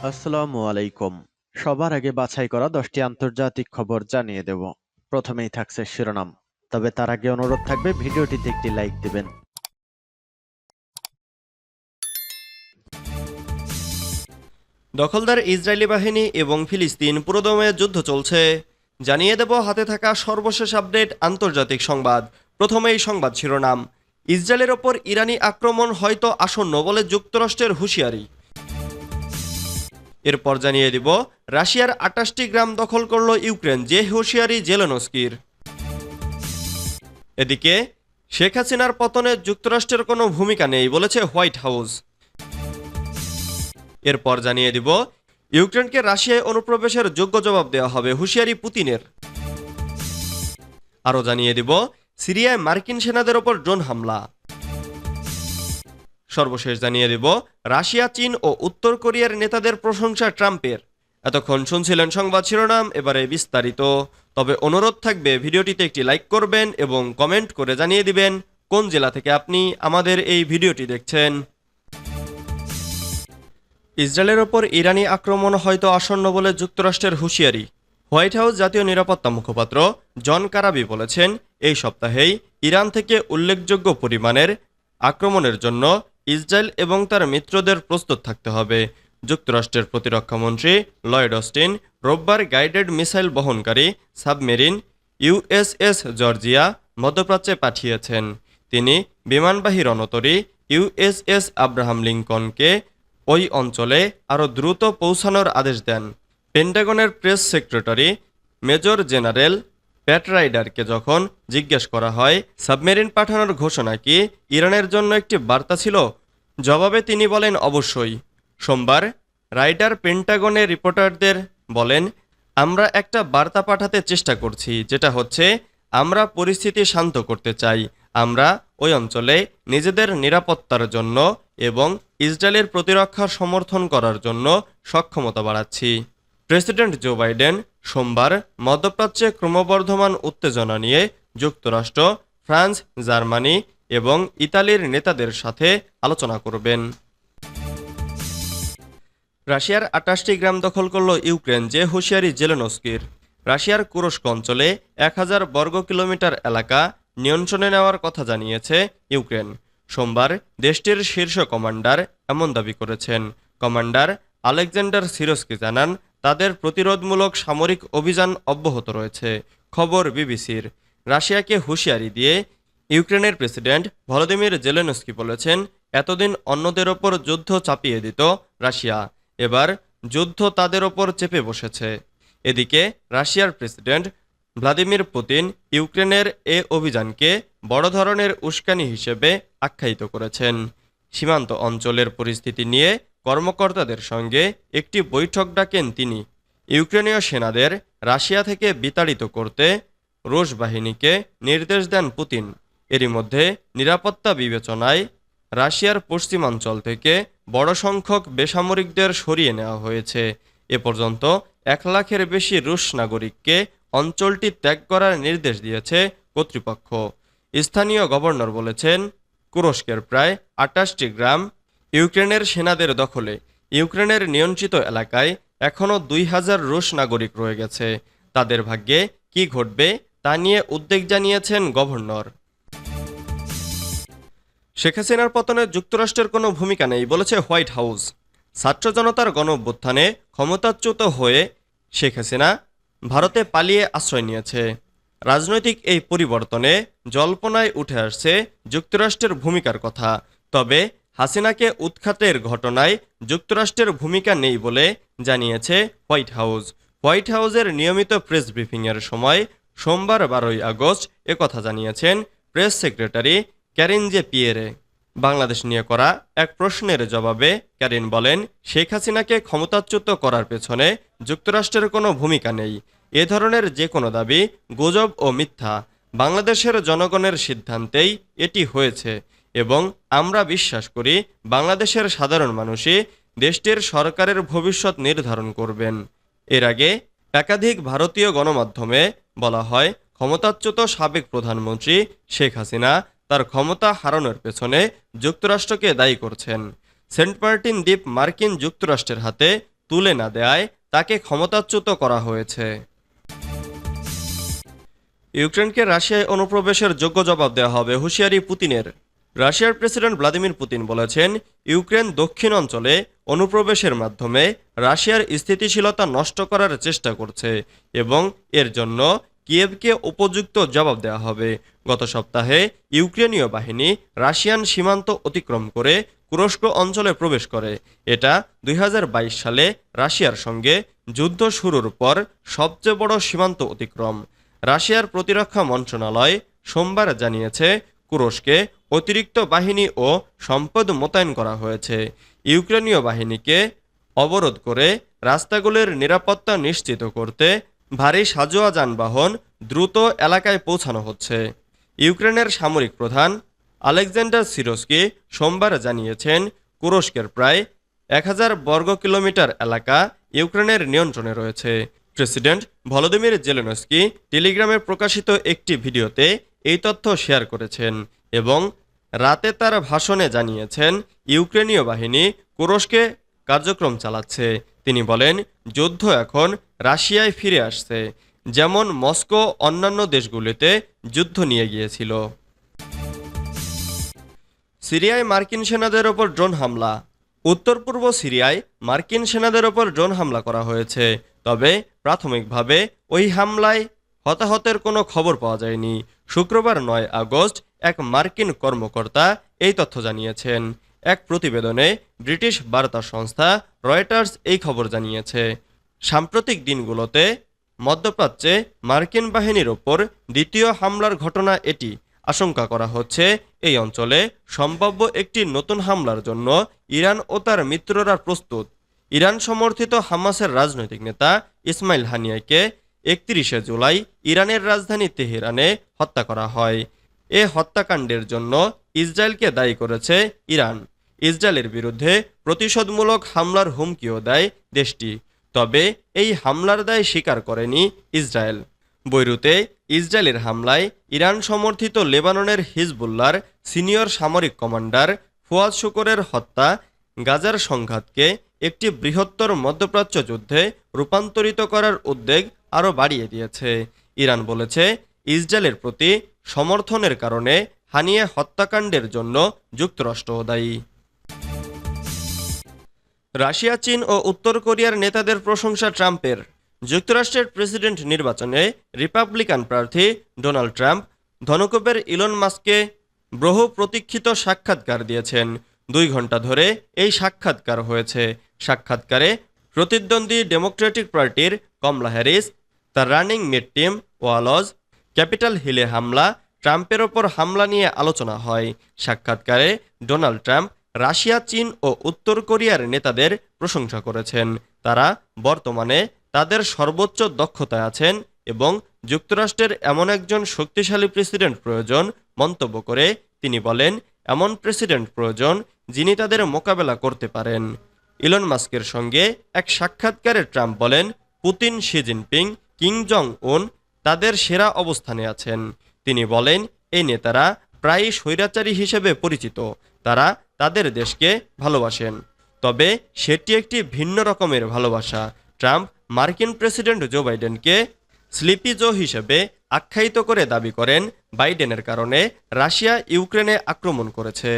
আসসালামু আলাইকুম। সবার আগে বাছাই করা 10টি আন্তর্জাতিক খবর জানিয়ে দেব। প্রথমেই থাকছে শিরোনাম। তবে তার আগে অনুরোধ থাকবে ভিডিওটিতে একটি লাইক দিবেন। দখলদার ইসরায়েলি বাহিনী এবং ফিলিস্তিন পুরোদমে যুদ্ধ চলছে। জানিয়ে দেব হাতে থাকা সর্বশেষ আপডেট আন্তর্জাতিক সংবাদ। প্রথমেই সংবাদ শিরোনাম। ইসরায়েলের ওপর ইরানি আক্রমণ হয়তো আসন্ন বলে যুক্তরাষ্ট্রের হুঁশিয়ারি। এরপর জানিয়ে দিব রাশিয়ার 28টি গ্রাম দখল করল ইউক্রেন, যে হুঁশিয়ারি জেলেনস্কির। এদিকে শেখ হাসিনার পতনে যুক্তরাষ্ট্রের কোনো ভূমিকা নেই বলেছে হোয়াইট হাউস। এরপর জানিয়ে দিব ইউক্রেনকে রাশিয়ায় অনুপ্রবেশের যোগ্য জবাব দেওয়া হবে, হুঁশিয়ারি পুতিনের। আরও জানিয়ে দিব সিরিয়ায় মার্কিন সেনাদের ওপর ড্রোন হামলা। সর্বশেষ জানিয়ে দিব রাশিয়া, চীন ও উত্তর কোরিয়ার নেতাদের প্রশংসা ট্রাম্পের। এতক্ষণ শুনছিলেন সংবাদ শিরোনাম, এবারে বিস্তারিত। তবে অনুরোধ থাকবে ভিডিওটিতে একটি লাইক করবেন এবং কমেন্ট করে জানিয়ে দিবেন কোন জেলা থেকে আপনি আমাদের এই ভিডিওটি দেখছেন। ইসরায়েলের ওপর ইরানি আক্রমণ হয়তো আসন্ন বলে যুক্তরাষ্ট্রের হুঁশিয়ারি। হোয়াইট হাউস জাতীয় নিরাপত্তা মুখপাত্র জন কারাবি বলেছেন, এই সপ্তাহেই ইরান থেকে উল্লেখযোগ্য পরিমাণের আক্রমণের জন্য ইসরায়েল এবং তার মিত্রদের প্রস্তুত থাকতে হবে। যুক্তরাষ্ট্রের প্রতিরক্ষামন্ত্রী লয়েড অস্টিন রোববার গাইডেড মিসাইল বহনকারী সাবমেরিন ইউএসএস জর্জিয়া মধ্যপ্রাচ্যে পাঠিয়েছেন। তিনি বিমানবাহী রণতরী ইউএসএস আব্রাহাম লিঙ্কনকে ওই অঞ্চলে আরও দ্রুত পৌঁছানোর আদেশ দেন। পেন্টাগনের প্রেস সেক্রেটারি মেজর জেনারেল প্যাট রাইডারকে যখন জিজ্ঞেস করা হয় সাবমেরিন পাঠানোর ঘোষণা কি ইরানের জন্য একটি বার্তা ছিল, জবাবে তিনি বলেন অবশ্যই। সোমবার রাইডার পেন্টাগনের রিপোর্টারদের বলেন, আমরা একটা বার্তা পাঠাতে চেষ্টা করছি, যেটা হচ্ছে আমরা পরিস্থিতি শান্ত করতে চাই। আমরা ওই অঞ্চলে নিজেদের নিরাপত্তার জন্য এবং ইসরায়েলের প্রতিরক্ষার সমর্থন করার জন্য সক্ষমতা বাড়াচ্ছি। প্রেসিডেন্ট জো বাইডেন সোমবার মধ্যপ্রাচ্যে ক্রমবর্ধমান উত্তেজনা নিয়ে যুক্তরাষ্ট্র, ফ্রান্স, জার্মানি এবং ইতালির নেতাদের সাথে আলোচনা করবেন। রাশিয়ার 28টি গ্রাম দখল করল ইউক্রেন, যে হুঁশিয়ারি জেলেনস্কির। রাশিয়ার কুরস্ক অঞ্চলে 1000 বর্গ কিলোমিটার এলাকা নিয়ন্ত্রণে নেওয়ার কথা জানিয়েছে ইউক্রেন। সোমবার দেশটির শীর্ষ কমান্ডার এমন দাবি করেছেন। কমান্ডার আলেকজান্ডার সিরস্কি জানান, তাদের প্রতিরোধমূলক সামরিক অভিযান অব্যাহত রয়েছে। খবর বিবিসির। রাশিয়াকে হুঁশিয়ারি দিয়ে ইউক্রেনের প্রেসিডেন্ট ভলোদিমির জেলেনস্কি বলেছেন, এতদিন অন্যদের ওপর যুদ্ধ চাপিয়ে দিত রাশিয়া, এবার যুদ্ধ তাদের ওপর চেপে বসেছে। এদিকে রাশিয়ার প্রেসিডেন্ট ভ্লাদিমির পুতিন ইউক্রেনের এ অভিযানকে বড় ধরনের উস্কানি হিসেবে আখ্যায়িত করেছেন। সীমান্ত অঞ্চলের পরিস্থিতি নিয়ে কর্মকর্তাদের সঙ্গে একটি বৈঠক ডাকেন তিনি। ইউক্রেনীয় সেনাদের রাশিয়া থেকে বিতাড়িত করতে রুশ বাহিনীকে নির্দেশ দেন পুতিন। এরই মধ্যে নিরাপত্তা বিবেচনায় রাশিয়ার পশ্চিমাঞ্চল থেকে বড় সংখ্যক বেসামরিকদের সরিয়ে নেওয়া হয়েছে। এ পর্যন্ত 1 লাখের বেশি রুশ নাগরিককে অঞ্চলটি ত্যাগ করার নির্দেশ দিয়েছে কর্তৃপক্ষ। স্থানীয় গভর্নর বলেছেন, কুরস্কের প্রায় 28টি গ্রাম ইউক্রেনের সেনাদের দখলে। ইউক্রেনের নিয়ন্ত্রিত এলাকায় এখনও 2000 রুশ নাগরিক রয়ে গেছে। তাদের ভাগ্যে কি ঘটবে তা নিয়ে উদ্বেগ জানিয়েছেন গভর্নর। শেখ হাসিনার পতনে যুক্তরাষ্ট্রের কোনো ভূমিকা নেই বলেছে হোয়াইট হাউস। ছাত্র জনতার গণঅভ্যুত্থানে ক্ষমতাচ্যুত হয়ে শেখ হাসিনা ভারতে পালিয়ে আশ্রয় নিয়েছে। রাজনৈতিক এই পরিবর্তনে জল্পনায় উঠে আসছে যুক্তরাষ্ট্রের ভূমিকার কথা। তবে হাসিনাকে উৎখাতের ঘটনায় যুক্তরাষ্ট্রের ভূমিকা নেই বলে জানিয়েছে হোয়াইট হাউস। হোয়াইট হাউসের নিয়মিত প্রেস ব্রিফিংয়ের সময় সোমবার 12ই আগস্ট একথা জানিয়েছেন press secretary Karine J Pierre. Bangladesh নিয়ে করা এক প্রশ্নের জবাবে ক্যারিন বলেন, শেখ হাসিনাকে ক্ষমতাচ্যুত করার পেছনে যুক্তরাষ্ট্রের কোনো ভূমিকা নেই। এ ধরনের যে কোনো দাবি গুজব ও মিথ্যা। বাংলাদেশের জনগণের সিদ্ধান্তেই এটি হয়েছে এবং আমরা বিশ্বাস করি বাংলাদেশের সাধারণ মানুষই দেশটির সরকারের ভবিষ্যৎ নির্ধারণ করবেন। এর আগে একাধিক ভারতীয় গণমাধ্যমে বলা হয়, ক্ষমতাচ্যুত সাবেক প্রধানমন্ত্রী শেখ হাসিনা তার ক্ষমতা হারানোর পেছনে যুক্তরাষ্ট্রকে দায়ী করছেন। সেন্ট মার্টিন দ্বীপ মার্কিন যুক্তরাষ্ট্রের হাতে তুলে না দেয়ায় তাকে ক্ষমতাচ্যুত করা হয়েছে। ইউক্রেনকে রাশিয়ায় অনুপ্রবেশের যোগ্য জবাব দেওয়া হবে, হুঁশিয়ারি পুতিনের। রাশিয়ার প্রেসিডেন্ট ভ্লাদিমির পুতিন বলেছেন, ইউক্রেন দক্ষিণ অঞ্চলে অনুপ্রবেশের মাধ্যমে রাশিয়ার স্থিতিশীলতা নষ্ট করার চেষ্টা করছে এবং এর জন্য কিয়েভকে উপযুক্ত জবাব দেওয়া হবে। গত সপ্তাহে ইউক্রেনীয় বাহিনী রাশিয়ান সীমান্ত অতিক্রম করে কুরস্ক অঞ্চলে প্রবেশ করে। এটা 2022 সালে রাশিয়ার সঙ্গে যুদ্ধ শুরুর পর সবচেয়ে বড় সীমান্ত অতিক্রম। রাশিয়ার প্রতিরক্ষা মন্ত্রণালয় সোমবার জানিয়েছে, কুরস্কে অতিরিক্ত বাহিনী ও সম্পদ মোতায়েন করা হয়েছে। ইউক্রেনীয় বাহিনীকে অবরোধ করে রাস্তাগুলির নিরাপত্তা নিশ্চিত করতে ভারী সাজোয়া যানবাহন দ্রুত এলাকায় পৌঁছানো হচ্ছে। ইউক্রেনের সামরিক প্রধান আলেকজান্ডার সিরস্কি সোমবার জানিয়েছেন, কুরস্কের প্রায় 1000 বর্গ কিলোমিটার এলাকা ইউক্রেনের নিয়ন্ত্রণে রয়েছে। প্রেসিডেন্ট ভলোদিমির জেলেনস্কি টেলিগ্রামে প্রকাশিত একটি ভিডিওতে এই তথ্য শেয়ার করেছেন এবং রাতে তার ভাষণে জানিয়েছেন, ইউক্রেনীয় বাহিনী কুরস্কে কার্যক্রম চালাচ্ছে। তিনি বলেন, যুদ্ধ এখন রাশিয়ায় ফিরে আসছে, যেমন মস্কো অন্যান্য দেশগুলিতে যুদ্ধ নিয়ে গিয়েছিল। সিরিয়ায় মার্কিন সেনাদের ওপর ড্রোন হামলা। উত্তর পূর্ব সিরিয়ায় মার্কিন সেনাদের ওপর ড্রোন হামলা করা হয়েছে, তবে প্রাথমিকভাবে ওই হামলায় হতাহতের কোনো খবর পাওয়া যায়নি। শুক্রবার 9 আগস্ট এক মার্কিন কর্মকর্তা এই তথ্য জানিয়েছেন। এক প্রতিবেদনে ব্রিটিশ বার্তা সংস্থা রয়টার্স এই খবর জানিয়েছে। সাম্প্রতিক দিনগুলোতে মধ্যপ্রাচ্যে মার্কিন বাহিনীর ওপর দ্বিতীয় হামলার ঘটনা এটি। আশঙ্কা করা হচ্ছে, এই অঞ্চলে সম্ভাব্য একটি নতুন হামলার জন্য ইরান ও তার মিত্ররা প্রস্তুত। ইরান সমর্থিত হামাসের রাজনৈতিক নেতা ইসমাইল হানিয়াকে 31 জুলাই ইরানের রাজধানী তেহরানে হত্যা করা হয়। এ হত্যাকাণ্ডের জন্য ইসরায়েলকে দায়ী করেছে ইরান। ইসরায়েলের বিরুদ্ধে প্রতিশোধমূলক হামলার হুমকিও দেয় দেশটি, তবে এই হামলার দায় স্বীকার করেনি ইসরায়েল। বৈরুতে ইসরায়েলের হামলায় ইরান সমর্থিত লেবাননের হিজবুল্লাহর সিনিয়র সামরিক কমান্ডার ফুয়াদ শুকরের হত্যা গাজার সংঘাতকে একটি বৃহত্তর মধ্যপ্রাচ্য যুদ্ধে রূপান্তরিত করার উদ্বেগ আরও বাড়িয়ে দিয়েছে। ইরান বলেছে, ইসরায়েলের প্রতি সমর্থনের কারণে হানিয়া হত্যাকাণ্ডের জন্য যুক্তরাষ্ট্র দায়ী। রাশিয়া, চীন ও উত্তর কোরিয়ার নেতাদের প্রশংসা ট্রাম্পের। যুক্তরাষ্ট্রের প্রেসিডেন্ট নির্বাচনে রিপাবলিকান প্রার্থী ডোনাল্ড ট্রাম্প ধনকুবের ইলন মাস্ককে বহু প্রতীক্ষিত সাক্ষাৎকার দিয়েছেন। 2 ঘন্টা ধরে এই সাক্ষাৎকার হয়েছে। সাক্ষাৎকারে প্রতিদ্বন্দ্বী ডেমোক্রেটিক পার্টির কমলা হ্যারিস, তার running mate Tim Walz, Capitol হিলে হামলা, ট্রাম্পের ওপর হামলা নিয়ে আলোচনা হয়। সাক্ষাৎকারে ডোনাল্ড ট্রাম্প রাশিয়া, চীন ও উত্তর কোরিয়ার নেতাদের প্রশংসা করেছেন। তারা বর্তমানে তাদের সর্বোচ্চ দক্ষতায় আছেন এবং যুক্তরাষ্ট্রের এমন একজন শক্তিশালী প্রেসিডেন্ট প্রয়োজন মন্তব্য করে তিনি বলেন, এমন প্রেসিডেন্ট প্রয়োজন যিনি তাদের মোকাবেলা করতে পারেন। ইলন মাস্কের সঙ্গে এক সাক্ষাৎকারে ট্রাম্প বলেন, Putin, Xi Jinping, Kim Jong Un তাদের সেরা অবস্থানে আছেন। তিনি বলেন, এই নেতারা প্রায়ই স্বৈরাচারী হিসেবে পরিচিত। তারা তাদের দেশকে ভালোবাসেন, তবে সেটি একটি ভিন্ন রকমের ভালোবাসা। ট্রাম্প মার্কিন প্রেসিডেন্ট জো বাইডেনকে স্লিপি জো হিসেবে আখ্যায়িত করে দাবি করেন, বাইডেনের কারণে রাশিয়া ইউক্রেনে আক্রমণ করেছে।